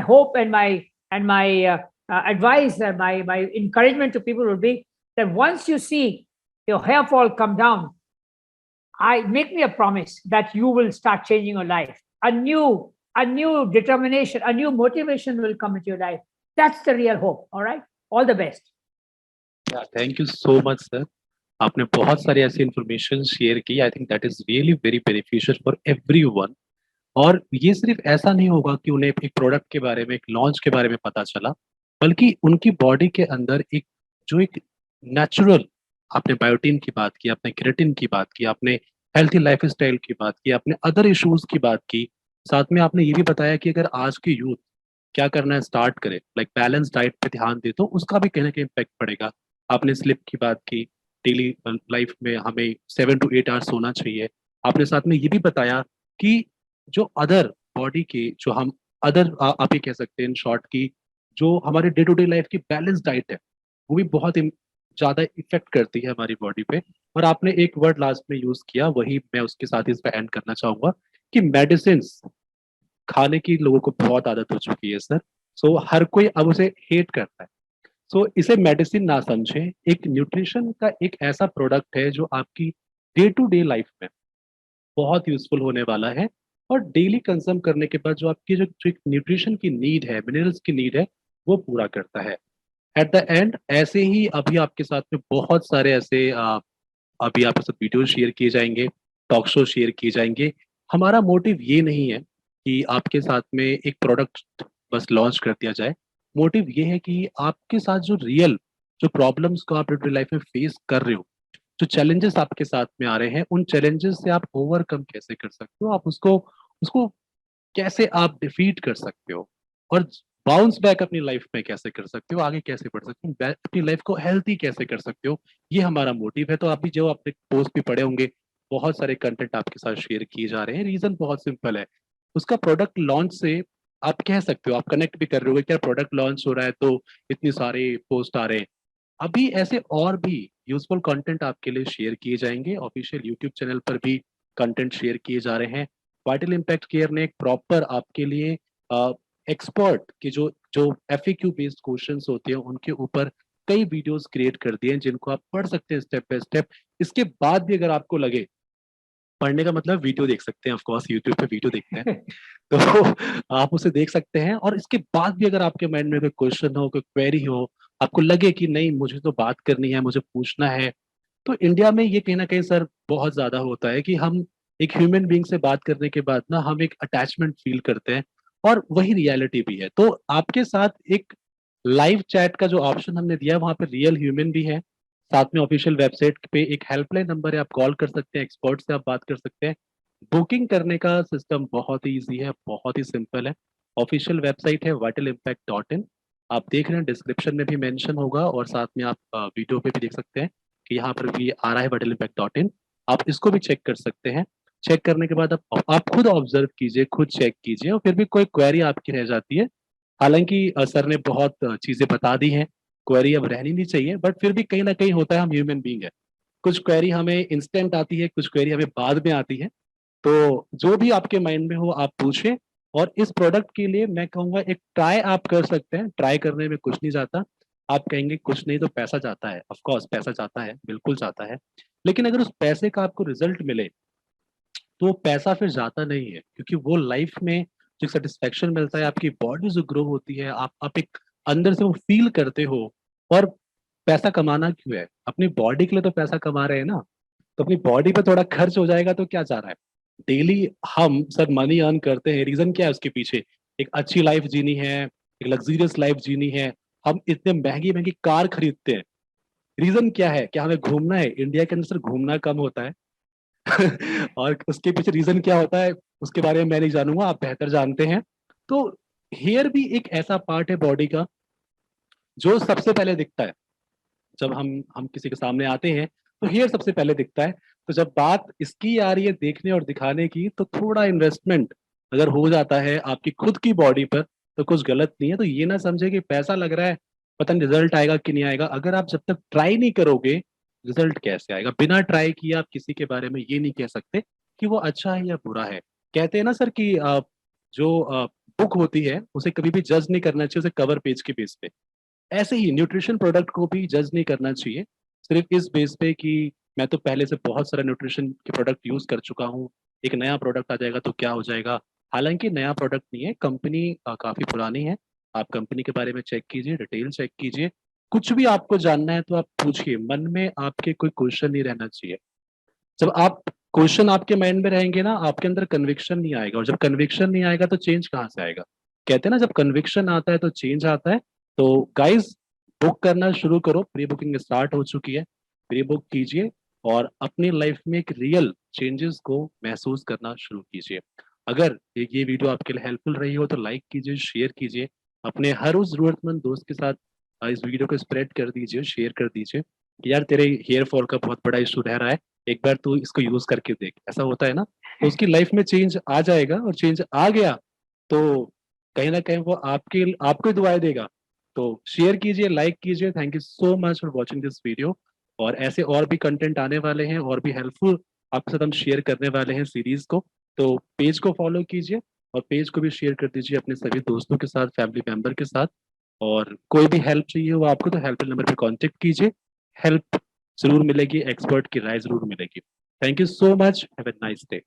hope and my advice and my encouragement to people would be that once you see your hair fall come down, make me a promise that you will start changing your life. A new determination, a new motivation will come into your life. That's the real hope. All right. All the best. Yeah, thank you so much, sir. आपने बहुत सारी ऐसी information share की. I think that is really very beneficial for everyone. और ये सिर्फ ऐसा नहीं होगा कि उन्हें एक प्रोडक्ट के बारे में, एक लॉन्च के बारे में पता चला, बल्कि उनकी बॉडी के अंदर एक नेचुरल, आपने बायोटीन की बात की, आपने केराटिन की बात की, आपने हेल्थी लाइफस्टाइल की बात की, आपने अदर इश्यूज की बात की, साथ में आपने ये भी बताया कि अगर आज की यूथ क्या करना है स्टार्ट करे, लाइक बैलेंस डाइट पे ध्यान दे, तो उसका भी कहीं ना कहीं इम्पैक्ट पड़ेगा. आपने स्लिप की बात की, डेली लाइफ में हमें 7 to 8 आवर्स सोना चाहिए. आपने साथ में ये भी बताया कि जो अदर बॉडी के, जो हम अदर आप ये कह सकते हैं इन शॉर्ट की, जो हमारे डे टू डे लाइफ की बैलेंस डाइट है, वो भी बहुत ज़्यादा इफेक्ट करती है हमारी बॉडी पे. और आपने एक वर्ड लास्ट में यूज़ किया, वही मैं उसके साथ ही इस पर एंड करना चाहूँगा कि मेडिसिन खाने की लोगों को बहुत आदत हो चुकी है सर. सो हर कोई अब उसे हेट करता है. सो इसे मेडिसिन ना समझे, एक न्यूट्रिशन का एक ऐसा प्रोडक्ट है जो आपकी डे टू डे लाइफ में बहुत यूजफुल होने वाला है. और डेली कंज्यूम करने के बाद जो आपकी जो न्यूट्रिशन की नीड है, मिनरल्स की नीड है, वो पूरा करता है. एट द एंड ऐसे ही अभी आपके साथ में बहुत सारे ऐसे अभी आपके साथ वीडियो शेयर किए जाएंगे, टॉक शो शेयर किए जाएंगे. हमारा मोटिव ये नहीं है कि आपके साथ में एक प्रोडक्ट बस लॉन्च कर दिया जाए. मोटिव ये है कि आपके साथ जो रियल जो प्रॉब्लम्स को आप अपनी लाइफ में फेस कर रहे हो, जो चैलेंजेस आपके साथ में आ रहे हैं, उन चैलेंजेस से आप ओवरकम कैसे कर सकते हो, आप उसको कैसे आप डिफीट कर सकते हो, और बाउंस बैक अपनी लाइफ में कैसे कर सकते हो, आगे कैसे बढ़ सकते हो, अपनी लाइफ को हेल्थी कैसे कर सकते हो, ये हमारा मोटिव है. तो आप भी जो अपने पोस्ट भी पढ़े होंगे, बहुत सारे कंटेंट आपके साथ शेयर किए जा रहे हैं. रीजन बहुत सिंपल है, उसका प्रोडक्ट लॉन्च से आप कह सकते हो, आप कनेक्ट भी कर रहे हो, क्या प्रोडक्ट लॉन्च हो रहा है तो इतनी सारे पोस्ट आ रहे हैं. अभी ऐसे और भी यूजफुल कंटेंट आपके लिए शेयर किए जाएंगे. ऑफिशियल यूट्यूब चैनल पर भी कंटेंट शेयर किए जा रहे हैं. वाइटल इम्पैक्ट केयर ने एक प्रॉपर आपके लिए एक्सपर्ट के जो जो FAQ बेस्ड क्वेश्चंस होते हैं, उनके ऊपर कई वीडियोस क्रिएट कर दिए हैं, जिनको आप पढ़ सकते हैं स्टेप बाय स्टेप. इसके बाद भी अगर आपको लगे, पढ़ने का मतलब वीडियो देख सकते हैं, ऑफ कोर्स यूट्यूब पे वीडियो देखते हैं तो आप उसे देख सकते हैं. और इसके बाद भी अगर आपके माइंड में कोई क्वेश्चन हो, कोई क्वेरी हो, आपको लगे कि नहीं मुझे तो बात करनी है, मुझे पूछना है, तो इंडिया में ये कहीं ना कहीं सर बहुत ज्यादा होता है कि हम एक ह्यूमन बीइंग से बात करने के बाद ना हम एक अटैचमेंट फील करते हैं, और वही रियलिटी भी है. तो आपके साथ एक लाइव चैट का जो ऑप्शन हमने दिया है, वहां पे रियल ह्यूमन भी है, साथ में ऑफिशियल वेबसाइट पे एक हेल्पलाइन नंबर है, आप कॉल कर सकते हैं, एक्सपर्ट से आप बात कर सकते हैं। बुकिंग करने का सिस्टम बहुत ही ईजी है, बहुत ही सिंपल है। ऑफिशियल वेबसाइट है vitalimpact.in, आप देख रहे हैं, डिस्क्रिप्शन में भी मेंशन होगा और साथ में आप वीडियो पे भी देख सकते हैं कि यहाँ पर भी आ रहा है vitalimpact.in, आप इसको भी चेक कर सकते हैं। चेक करने के बाद आप खुद ऑब्जर्व कीजिए, खुद चेक कीजिए, और फिर भी कोई क्वेरी आपकी रह जाती है, हालांकि सर ने बहुत चीजें बता दी हैं, क्वेरी अब रहनी नहीं चाहिए, बट फिर भी कहीं ना कहीं होता है, हम ह्यूमन बीइंग है, कुछ क्वेरी हमें इंस्टेंट आती है, कुछ क्वेरी हमें बाद में आती है। तो जो भी आपके माइंड में हो आप पूछें, और इस प्रोडक्ट के लिए मैं कहूँगा एक ट्राई आप कर सकते हैं, ट्राई करने में कुछ नहीं जाता। आप कहेंगे कुछ नहीं तो पैसा जाता है, ऑफ कोर्स पैसा जाता है, बिल्कुल जाता है, लेकिन अगर उस पैसे का आपको रिजल्ट मिले तो वो पैसा फिर जाता नहीं है, क्योंकि वो लाइफ में जो सेटिस्फेक्शन मिलता है, आपकी बॉडी जो ग्रो होती है, आप एक अंदर से वो फील करते हो। और पैसा कमाना क्यों है, अपनी बॉडी के लिए तो पैसा कमा रहे हैं ना, तो अपनी बॉडी पे थोड़ा खर्च हो जाएगा तो क्या जा रहा है। डेली हम सर मनी अर्न करते हैं, रीजन क्या है उसके पीछे, एक अच्छी लाइफ जीनी है, एक लग्जरियस लाइफ जीनी है, हम इतने महंगी महंगी कार खरीदते हैं, रीजन क्या है, क्या हमें घूमना है, इंडिया के अंदर सर घूमना कम होता है। और उसके पीछे रीजन क्या होता है उसके बारे में मैं नहीं जानूंगा, आप बेहतर जानते हैं। तो हेयर भी एक ऐसा पार्ट है बॉडी का जो सबसे पहले दिखता है, जब हम किसी के सामने आते हैं तो हेयर सबसे पहले दिखता है। तो जब बात इसकी आ रही है देखने और दिखाने की, तो थोड़ा इन्वेस्टमेंट अगर हो जाता है आपकी खुद की बॉडी पर तो कुछ गलत नहीं है। तो ये ना समझे कि पैसा लग रहा है, पता नहीं रिजल्ट आएगा कि नहीं आएगा, अगर आप जब तक ट्राई नहीं करोगे रिजल्ट कैसे आएगा। बिना ट्राई किए आप किसी के बारे में ये नहीं कह सकते कि वो अच्छा है या बुरा है। कहते हैं ना सर कि जो बुक होती है उसे कभी भी जज नहीं करना चाहिए उसे कवर पेज के बेस पे, ऐसे ही न्यूट्रिशन प्रोडक्ट को भी जज नहीं करना चाहिए सिर्फ इस बेस पे कि मैं तो पहले से बहुत सारा न्यूट्रिशन के प्रोडक्ट यूज कर चुका हूँ, एक नया प्रोडक्ट आ जाएगा तो क्या हो जाएगा। हालांकि नया प्रोडक्ट नहीं है, कंपनी काफी पुरानी है, आप कंपनी के बारे में चेक कीजिए, डिटेल चेक कीजिए, कुछ भी आपको जानना है तो आप पूछिए, मन में आपके कोई क्वेश्चन नहीं रहना चाहिए। जब आप क्वेश्चन आपके माइंड में रहेंगे ना, आपके अंदर कन्विक्शन नहीं आएगा, और जब कन्विक्शन नहीं आएगा तो चेंज कहाँ से आएगा। कहते हैं ना जब कन्विक्शन आता है तो चेंज आता है। तो गाइस, बुक करना शुरू करो, प्री बुकिंग स्टार्ट हो चुकी है, प्री बुक कीजिए और अपनी लाइफ में एक रियल चेंजेस को महसूस करना शुरू कीजिए। अगर ये वीडियो आपके लिए हेल्पफुल रही हो तो लाइक कीजिए, शेयर कीजिए, अपने हर उस जरूरतमंद दोस्त के साथ इस वीडियो को स्प्रेड कर दीजिए, शेयर कर दीजिए कि यार तेरे हेयर फॉल का बहुत बड़ा इशू रह रहा है, एक बार तू इसको यूज करके देख, ऐसा होता है ना, तो उसकी लाइफ में चेंज आ जाएगा, और चेंज आ गया तो कहीं ना कहीं वो आपके आपको ही दुआएं देगा। तो शेयर कीजिए, लाइक कीजिए, thank you so much for watching this video. और ऐसे और भी कंटेंट आने वाले हैं, और भी हेल्पफुल आपके साथ हम शेयर करने वाले हैं सीरीज को। तो पेज को फॉलो कीजिए और पेज को भी शेयर कर दीजिए अपने सभी दोस्तों के साथ, फैमिली मेंबर के साथ। और कोई भी हेल्प चाहिए हो आपको तो हेल्पलाइन नंबर पे कांटेक्ट कीजिए, हेल्प जरूर मिलेगी, एक्सपर्ट की राय जरूर मिलेगी। Thank you so much, have a nice day.